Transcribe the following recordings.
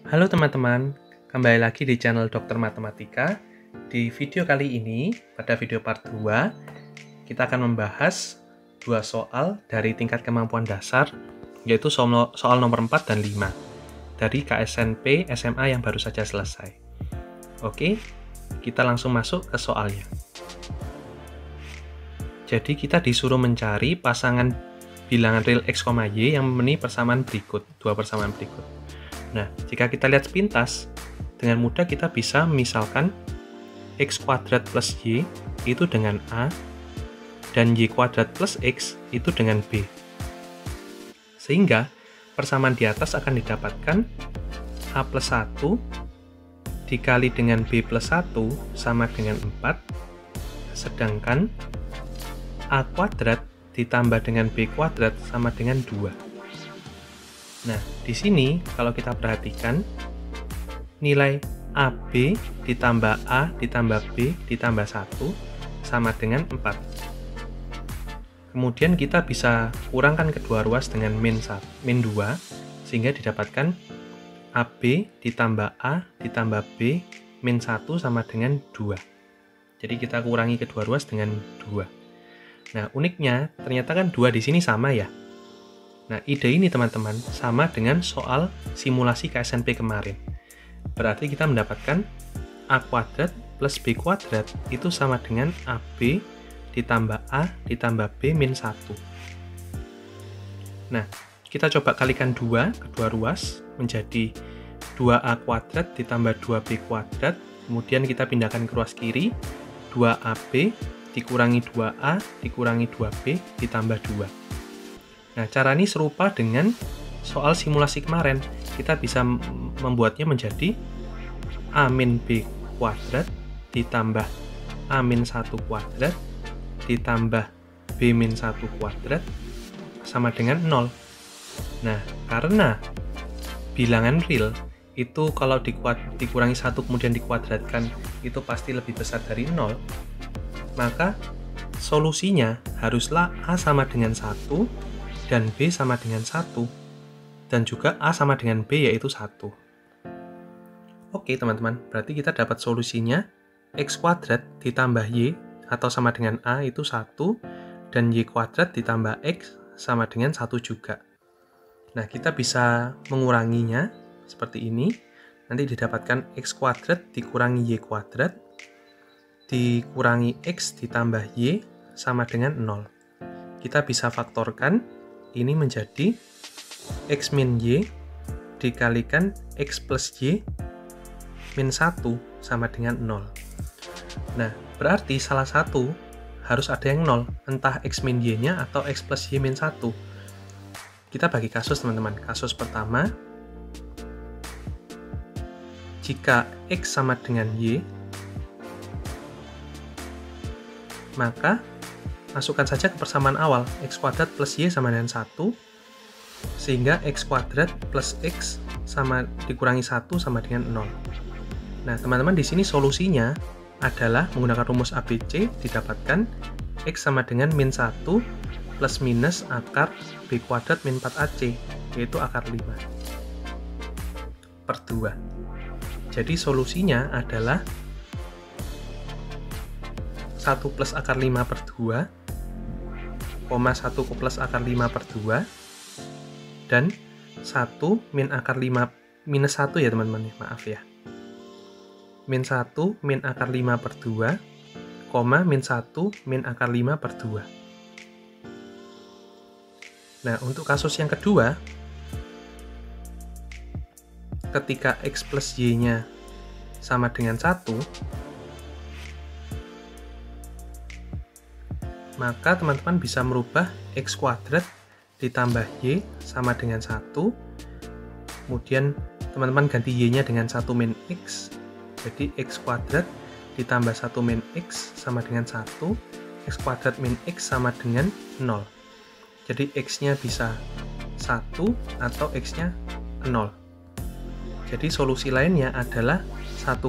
Halo teman-teman, kembali lagi di channel Dokter Matematika. Di video kali ini, pada video part 2, kita akan membahas dua soal dari tingkat kemampuan dasar, yaitu soal nomor 4 dan 5, dari KSNP SMA yang baru saja selesai. Oke, kita langsung masuk ke soalnya. Jadi kita disuruh mencari pasangan bilangan real X, Y yang memenuhi persamaan berikut, dua persamaan berikut. Nah, jika kita lihat sepintas, dengan mudah kita bisa misalkan X kuadrat plus Y itu dengan A, dan Y kuadrat plus X itu dengan B. Sehingga, persamaan di atas akan didapatkan A plus 1 dikali dengan B plus 1 sama dengan 4, sedangkan A kuadrat ditambah dengan B kuadrat sama dengan 2. Nah, di sini kalau kita perhatikan, nilai AB ditambah A ditambah B ditambah 1 sama dengan 4. Kemudian kita bisa kurangkan kedua ruas dengan min 2, sehingga didapatkan AB ditambah A ditambah B min 1 sama dengan 2. Jadi kita kurangi kedua ruas dengan 2. Nah, uniknya ternyata kan 2 di sini sama ya. Nah, ide ini teman-teman sama dengan soal simulasi KSNP kemarin. Berarti kita mendapatkan A kuadrat plus B kuadrat itu sama dengan AB ditambah A ditambah B min 1. Nah, kita coba kalikan 2, kedua ruas, menjadi 2A kuadrat ditambah 2B kuadrat. Kemudian kita pindahkan ke ruas kiri, 2AB dikurangi 2A dikurangi 2B ditambah 2. Nah, cara ini serupa dengan soal simulasi kemarin. Kita bisa membuatnya menjadi A min B kuadrat ditambah A min 1 kuadrat ditambah B min 1 kuadrat sama dengan 0. Nah, karena bilangan real itu kalau dikurangi 1 kemudian dikuadratkan itu pasti lebih besar dari 0, maka solusinya haruslah A sama dengan 1 dan B sama dengan 1, dan juga A sama dengan B yaitu 1. Oke teman-teman, berarti kita dapat solusinya X kuadrat ditambah Y atau sama dengan A itu 1, dan Y kuadrat ditambah X sama dengan 1 juga. Nah, kita bisa menguranginya seperti ini. Nanti didapatkan X kuadrat dikurangi Y kuadrat dikurangi X ditambah Y sama dengan 0. Kita bisa faktorkan ini menjadi X min Y dikalikan X plus Y min 1 sama dengan 0. Nah, berarti salah satu harus ada yang 0, entah X min Y-nya atau X plus Y min 1. Kita bagi kasus teman-teman. Kasus pertama, jika X sama dengan Y, maka masukkan saja ke persamaan awal, X kuadrat plus Y sama dengan 1, sehingga X kuadrat plus X sama dikurangi 1 sama dengan 0. Nah, teman-teman di sini solusinya adalah menggunakan rumus ABC didapatkan X sama dengan min 1 plus minus akar B kuadrat min 4AC, yaitu akar 5 per 2. Jadi solusinya adalah 1 plus akar 5 per 2, 1 plus akar 5 per 2, dan 1 min akar 5, minus 1 ya teman-teman, maaf ya. Min 1 min akar 5 per 2, min 1 min akar 5 per 2. Nah, untuk kasus yang kedua, ketika X plus Y-nya sama dengan 1, maka teman-teman bisa merubah X kuadrat ditambah Y sama dengan 1. Kemudian teman-teman ganti Y-nya dengan 1 min X. Jadi X kuadrat ditambah 1 min X sama dengan 1. X kuadrat min X sama dengan 0. Jadi X-nya bisa 1 atau X-nya 0. Jadi solusi lainnya adalah 1,0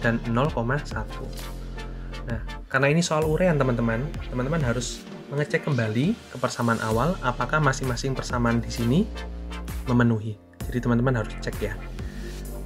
dan 0,1. Nah, karena ini soal urean teman-teman harus mengecek kembali ke persamaan awal apakah masing-masing persamaan di sini memenuhi. Jadi teman-teman harus cek ya.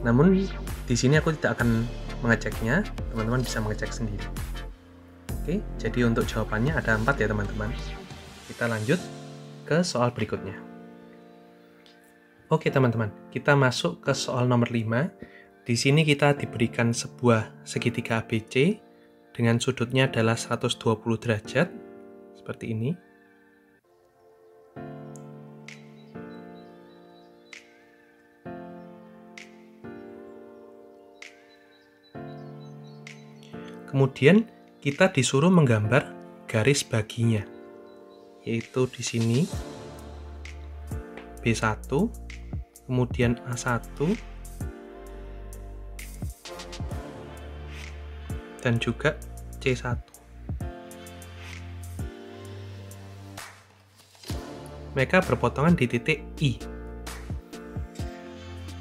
Namun di sini aku tidak akan mengeceknya, teman-teman bisa mengecek sendiri. Oke, jadi untuk jawabannya ada 4 ya teman-teman. Kita lanjut ke soal berikutnya. Oke teman-teman, kita masuk ke soal nomor 5. Di sini kita diberikan sebuah segitiga ABC dengan sudutnya adalah 120 derajat, seperti ini. Kemudian kita disuruh menggambar garis baginya, yaitu di sini B1, kemudian A1, dan juga C1. Mereka berpotongan di titik I.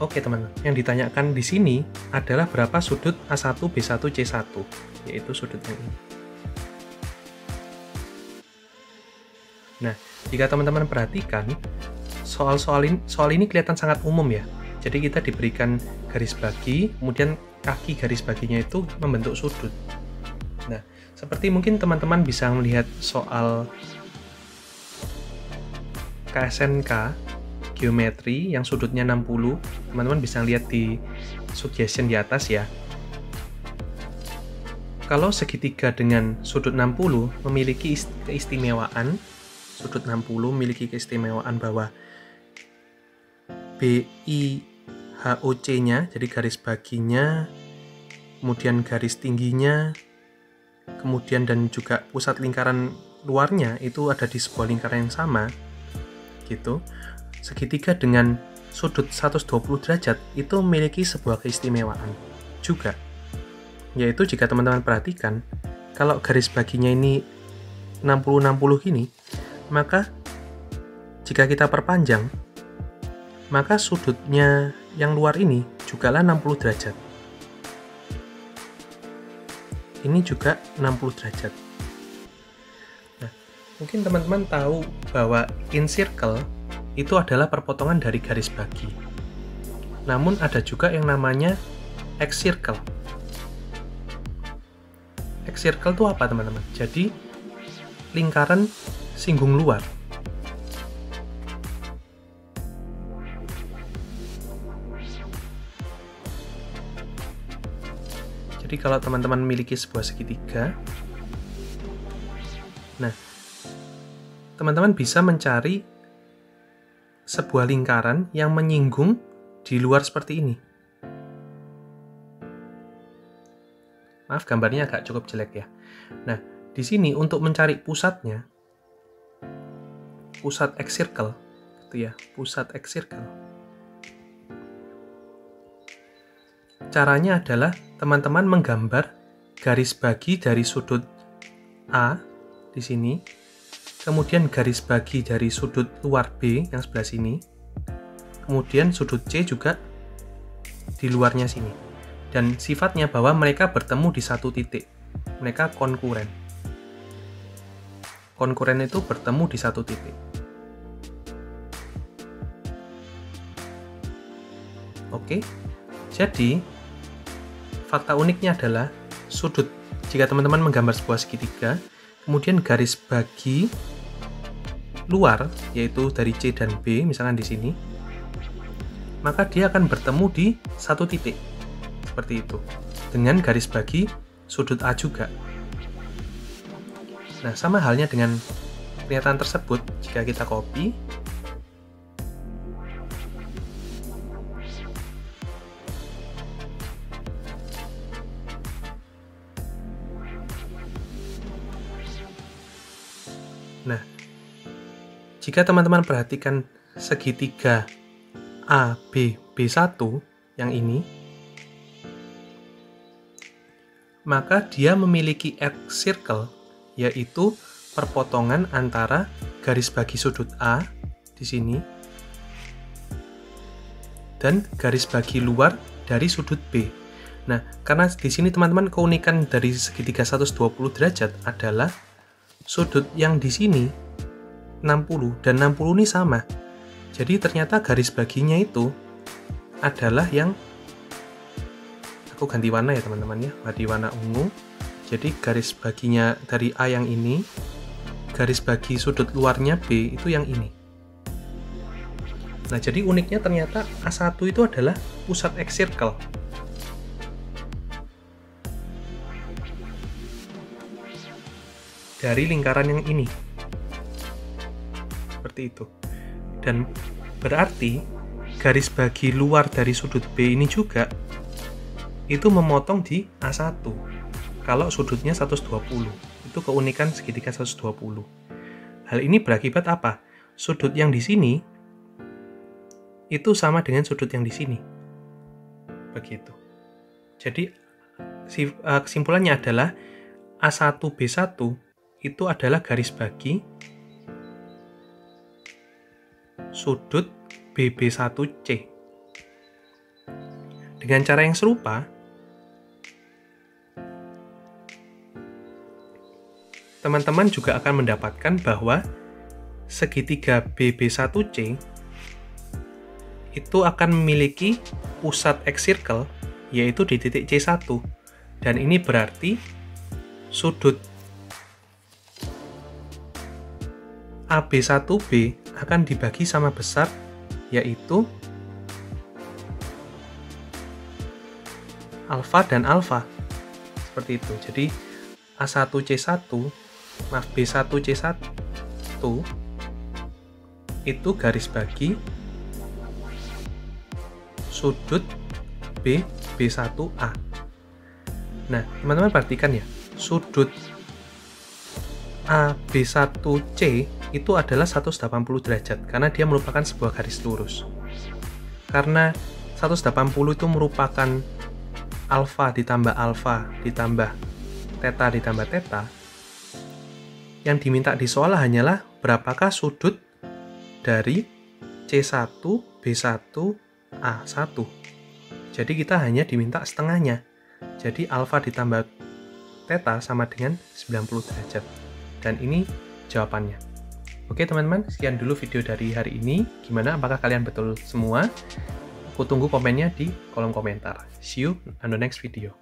Oke teman-teman, yang ditanyakan di sini adalah berapa sudut A1, B1, C1, yaitu sudut yang ini. Nah, jika teman-teman perhatikan, soal ini kelihatan sangat umum ya. Jadi kita diberikan garis bagi, kemudian kaki garis baginya itu membentuk sudut. Nah, seperti mungkin teman-teman bisa melihat soal KSNK geometri yang sudutnya 60, teman-teman bisa lihat di suggestion di atas ya. Kalau segitiga dengan sudut 60 memiliki keistimewaan, sudut 60 memiliki keistimewaan bahwa BIHOC-nya, jadi garis baginya, kemudian garis tingginya, kemudian dan juga pusat lingkaran luarnya itu ada di sebuah lingkaran yang sama, gitu. Segitiga dengan sudut 120 derajat itu memiliki sebuah keistimewaan juga, yaitu jika teman-teman perhatikan, kalau garis baginya ini 60-60 gini, maka jika kita perpanjang, maka sudutnya yang luar ini jugalah 60 derajat. Ini juga 60 derajat. Nah, mungkin teman-teman tahu bahwa in circle itu adalah perpotongan dari garis bagi. Namun ada juga yang namanya X circle. X circle itu apa teman-teman? Jadi lingkaran singgung luar. Jadi kalau teman-teman memiliki sebuah segitiga, nah, teman-teman bisa mencari sebuah lingkaran yang menyinggung di luar seperti ini. Maaf, gambarnya agak cukup jelek ya. Nah, di sini untuk mencari pusatnya, pusat X circle, gitu ya, pusat X circle. Caranya adalah teman-teman menggambar garis bagi dari sudut A di sini, kemudian garis bagi dari sudut luar B yang sebelah sini, kemudian sudut C juga di luarnya sini. Dan sifatnya bahwa mereka bertemu di satu titik. Mereka konkuren. Konkuren itu bertemu di satu titik. Oke, jadi fakta uniknya adalah sudut, jika teman-teman menggambar sebuah segitiga, kemudian garis bagi luar, yaitu dari C dan B, misalkan di sini, maka dia akan bertemu di satu titik, seperti itu, dengan garis bagi sudut A juga. Nah, sama halnya dengan pernyataan tersebut, jika kita copy, nah, jika teman-teman perhatikan segitiga AB-B1 yang ini, maka dia memiliki X circle, yaitu perpotongan antara garis bagi sudut A di sini dan garis bagi luar dari sudut B. Nah, karena di sini teman-teman keunikan dari segitiga 120 derajat adalah sudut yang di sini 60 dan 60 ini sama. Jadi ternyata garis baginya itu adalah yang, aku ganti warna ya teman-teman ya, di warna ungu. Jadi garis baginya dari A yang ini, garis bagi sudut luarnya B itu yang ini. Nah, jadi uniknya ternyata A1 itu adalah pusat X circle. Dari lingkaran yang ini. Seperti itu. Dan berarti garis bagi luar dari sudut B ini juga itu memotong di A1. Kalau sudutnya 120. Itu keunikan segitiga 120. Hal ini berakibat apa? Sudut yang di sini itu sama dengan sudut yang di sini. Begitu. Jadi kesimpulannya adalah A1B1 itu adalah garis bagi sudut BB1C. Dengan cara yang serupa, teman-teman juga akan mendapatkan bahwa segitiga BB1C itu akan memiliki pusat X circle, yaitu di titik C1. Dan ini berarti sudut AB1B akan dibagi sama besar, yaitu alfa dan alfa. Seperti itu. Jadi A1C1, maaf B1C1 itu garis bagi sudut B1A. Nah, teman-teman perhatikan ya, sudut AB1C itu adalah 180 derajat karena dia merupakan sebuah garis lurus. Karena 180 itu merupakan alfa ditambah theta ditambah theta, yang diminta di soal hanyalah berapakah sudut dari C1, B1, A1. Jadi kita hanya diminta setengahnya. Jadi alfa ditambah theta sama dengan 90 derajat. Dan ini jawabannya. Oke teman-teman, sekian dulu video dari hari ini. Gimana? Apakah kalian betul semua? Aku tunggu komennya di kolom komentar. See you on the next video.